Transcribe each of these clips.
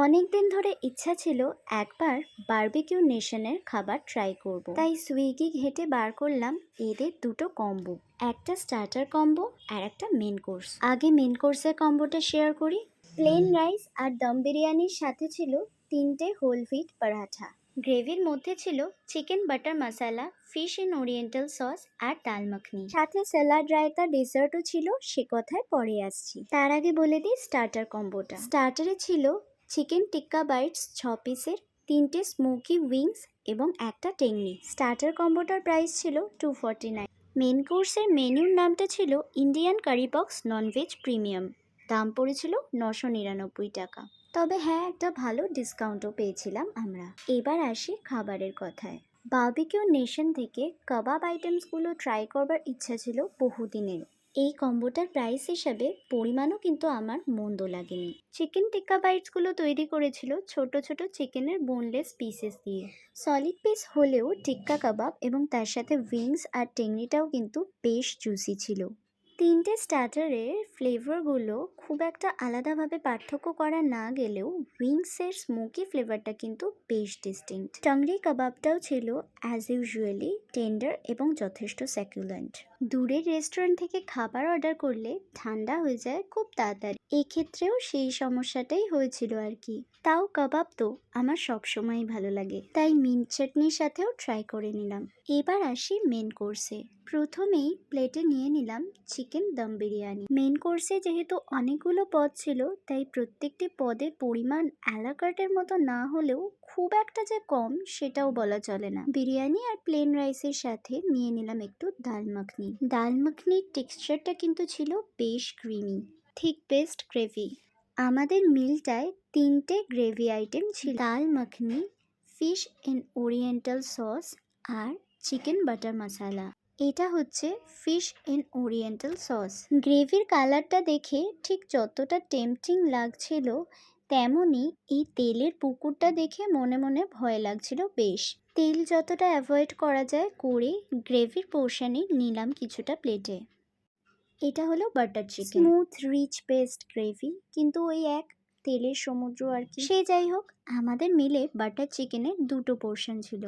অনেকদিন ধরে ইচ্ছা ছিল একবার বারবিকিউ নেশনের খাবার ট্রাই করব। তাই সুইগি ঘেটে বার করলাম এদের দুটো কম্বো, একটা স্টার্টার কম্বো আর একটা মেন কোর্স। আগে মেন কোর্সের কম্বোটা শেয়ার করি। প্লেন রাইস আর দম বিরিয়ানির সাথে ছিল 3টে হোল হুইট পরাঠা। গ্রেভির মধ্যে ছিল chicken butter masala, fish in oriental sauce আর ডাল মাখনি। সাথে স্যালাড, রায়তা, ডেজার্টও ছিল, সে কথায় পরে আসছি। তার আগে বলে দিই স্টার্টার কম্বোটা। স্টার্টারে ছিল চিকেন টিক্কা বাইটস 6 পিসের, 3টে স্মোকি উইংস এবং একটা টেংনি। স্টার্টার কম্বোটার প্রাইস ছিল 249। মেন কোর্সের মেনুর নামটা ছিল ইন্ডিয়ান কারি বক্স ননভেজ প্রিমিয়াম। দাম পড়েছিল 999 টাকা। তবে হ্যাঁ, একটা ভালো ডিসকাউন্টও পেয়েছিলাম আমরা। এবার আসি খাবারের কথায়। বারবিকিউ নেশন থেকে কাবাব আইটেমসগুলো ট্রাই করবার ইচ্ছা ছিল বহুদিনের। এই কম্বোটার প্রাইস হিসাবে পরিমাণও কিন্তু আমার মন্দ লাগেনি। চিকেন টিক্কা বাইটসগুলো তৈরি করেছিল ছোট ছোট চিকেনের বোনলেস পিসেস দিয়ে। সলিড পিস হলেও টিক্কা কাবাব এবং তার সাথে উইংস আর টেংরিটাও কিন্তু বেশ জুসি ছিল। 3টে স্টার্টারের ফ্লেভারগুলো খুব একটা আলাদাভাবে পার্থক্য করা না গেলেও উইংসের স্মোকি ফ্লেভারটা কিন্তু বেশ ডিস্টিংক্ট। টাংরি কাবাবটাও ছিল অ্যাজ ইউজুয়ালি টেন্ডার এবং যথেষ্ট স্যাকুলেন্ট। দূরের রেস্টুরেন্ট থেকে খাবার অর্ডার করলে ঠান্ডা হয়ে যায় খুব তাড়াতাড়ি, এক্ষেত্রেও সেই সমস্যাটাই হয়েছিল আর কি। তাও কাবাব তো আমার সবসময়ই ভালো লাগে, তাই মিন্ট চাটনির সাথেও ট্রাই করে নিলাম। এবার আসি মেন কোর্সে। প্রথমেই প্লেটে নিয়ে নিলাম চিকেন দম বিরিয়ানি। মেন কোর্সে যেহেতু অনেকগুলো পদ ছিল, তাই প্রত্যেকটি পদের পরিমাণ অ্যালাকার্টের মতো না হলেও খুব একটা যে কম সেটাও বলা চলে না। বিরিয়ানি আর প্লেন রাইসের সাথে নিয়ে নিলাম একটু ডাল মাখনি। ডাল মাখনির টেক্সচারটা কিন্তু ছিল বেশ ক্রিমি, থিক পেস্ট গ্রেভি। আমাদের মিলটায় 3টে গ্রেভি আইটেম ছিল, dal makhani, fish in oriental sauce আর চিকেন বাটার মশলা। এটা হচ্ছে ফিশ ইন ওরিয়েন্টাল সস। গ্রেভির কালারটা দেখে ঠিক যতটা টেম্পটিং লাগছিল, তেমনই এই তেলের পুকুরটা দেখে মনে মনে ভয় লাগছিল বেশ। তেল যতটা অ্যাভয়েড করা যায় করে গ্রেভির পোর্শনে নিলাম কিছুটা প্লেটে। এটা হলো butter chicken, smooth rich paste gravy, কিন্তু ওই এক তেলের সমুদ্র আর কি। সে যাই হোক, আমাদের মিলে বাটার চিকেনের দুটো পোর্শন ছিল,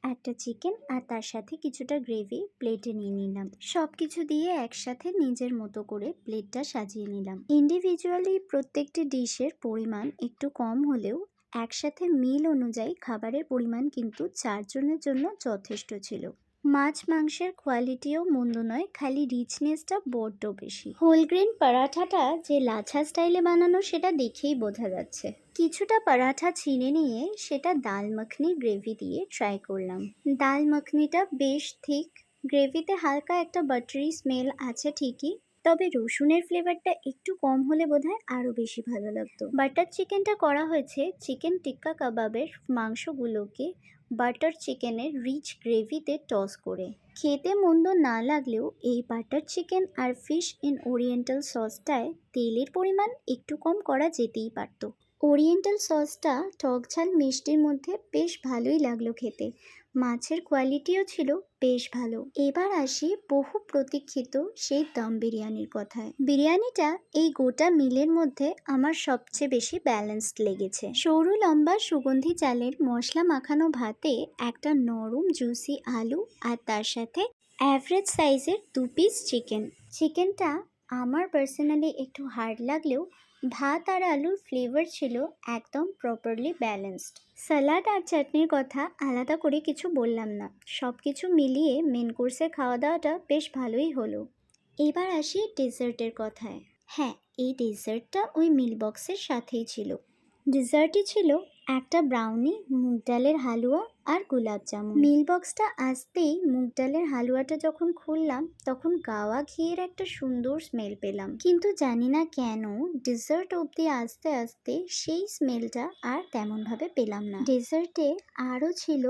একটা চিকেন আর তার সাথে কিছুটা গ্রেভি প্লেটে নিয়ে নিলাম। সবকিছু দিয়ে একসাথে নিজের মতো করে প্লেটটা সাজিয়ে নিলাম। ইন্ডিভিজুয়ালি প্রত্যেকটি ডিশের পরিমাণ একটু কম হলেও একসাথে মিল অনুযায়ী খাবারের পরিমাণ কিন্তু 4 জনের জন্য যথেষ্ট ছিল। মাছ মাংসের কোয়ালিটিও মন্দ নয়, খালি রিচনেসটা বড্ড বেশি। হোলগ্রেন পরাঠাটা যে লাচ্ছা স্টাইলে বানানো সেটা দেখেই বোঝা যাচ্ছে। কিছুটা পরাঠা ছিঁড়ে নিয়ে সেটা ডাল মাখনি গ্রেভি দিয়ে ট্রাই করলাম। ডাল মাখনিটা বেশ থিক, গ্রেভিতে হালকা একটা বাটারি স্মেল আছে ঠিকই, তবে রসুনের ফ্লেভারটা একটু কম হলে বোধহয় আরও বেশি ভালো লাগতো। বাটার চিকেনটা করা হয়েছে চিকেন টিক্কা কাবাবের মাংসগুলোকে বাটার চিকেনের রিচ গ্রেভিতে টস করে। খেতে মন্দ না লাগলেও এই বাটার চিকেন আর ফিশ ইন ওরিয়েন্টাল সসটায় তেলের পরিমাণ একটু কম করা যেতেই পারত। ওরিয়েন্টাল সসটা টক ঝাল মিষ্টির মধ্যে বেশ ভালোই লাগলো খেতে। মাছের কোয়ালিটিও ছিল বেশ ভালো। এবার আসি বহু প্রতীক্ষিত সেই দম বিরিয়ানির কথায়। বিরিয়ানিটা এই গোটা মিলের মধ্যে আমার সবচেয়ে বেশি ব্যালেন্সড লেগেছে। সরু লম্বা সুগন্ধি চালের মশলা মাখানো ভাতে একটা নরম জুসি আলু আর তার সাথে অ্যাভারেজ সাইজের 2 পিস চিকেন। চিকেনটা আমার পার্সোনালি একটু হার্ড লাগলেও ভাত আর আলুর ফ্লেভার ছিল একদম প্রপারলি ব্যালেন্সড। স্যালাড আর চাটনির কথা আলাদা করে কিছু বললাম না, সব কিছু মিলিয়ে মেন কোর্সের খাওয়া দাওয়াটা বেশ ভালোই হলো। এবার আসি ডেজার্টের কথায়। হ্যাঁ, এই ডেজার্টটা ওই মিল বক্সের সাথেই ছিল। ডেজার্টই ছিল একটা ব্রাউনি, মুগ ডালের হালুয়া আর গোলাপ জামুন। মিল বক্সটা আসতেই মুগ ডালের হালুয়াটা যখন খুললাম তখন গাওয়া ঘিয়ের একটা সুন্দর স্মেল পেলাম, কিন্তু জানি না কেন ডেজার্ট অবধি আস্তে আস্তে সেই স্মেলটা আর তেমনভাবে পেলাম না। ডেজার্টে আরও ছিল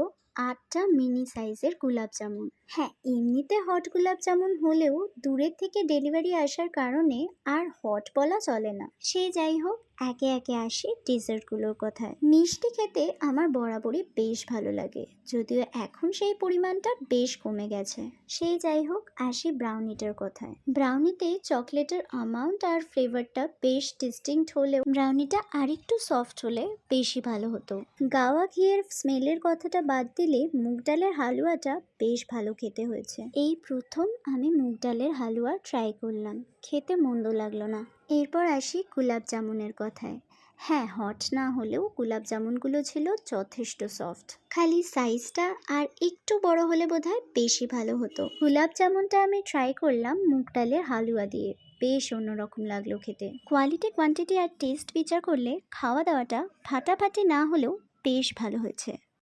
8টা মিনি সাইজের গোলাপ জামুন। হ্যাঁ, এমনিতে হট গোলাপ জামুন হলেও দূরের থেকে ডেলিভারি আসার কারণে আর হট বলা চলে না। সে যাই হোক, একে একে আসি ডেজার্টগুলোর কথায়। মিষ্টি খেতে আমার বরাবরই বেশ ভালো লাগে, যদিও এখন সেই পরিমাণটা বেশ কমে গেছে। সেই যাই হোক, আসি ব্রাউনিটার কথায়। ব্রাউনিতে চকলেটের অ্যামাউন্ট আর ফ্লেভারটা বেশ ডিস্টিংক্ট হলেও ব্রাউনিটা আরেকটু সফট হলে বেশি ভালো হতো। গাওয়া ঘিয়ের স্মেলের কথাটা বাদ দিলে মুগ ডালের হালুয়াটা বেশ ভালো খেতে হয়েছে। এই প্রথম আমি মুগ ডালের হালুয়া ট্রাই করলাম, খেতে মন্দ লাগলো না। এরপর আসি গোলাপ জামুনের কথায়। হ্যাঁ, হট না হলেও গোলাপ জামুনগুলো ছিল যথেষ্ট সফট, খালি সাইজটা আর একটু বড় হলে বোধহয় বেশি ভালো হতো। গোলাপ জামুনটা আমি ট্রাই করলাম মুগ ডালের হালুয়া দিয়ে, বেশ অন্যরকম লাগলো খেতে। কোয়ালিটি, কোয়ান্টিটি আর টেস্ট বিচার করলে খাওয়া দাওয়াটা ফাটাফাটি না হলেও বেশ ভালো হয়েছে।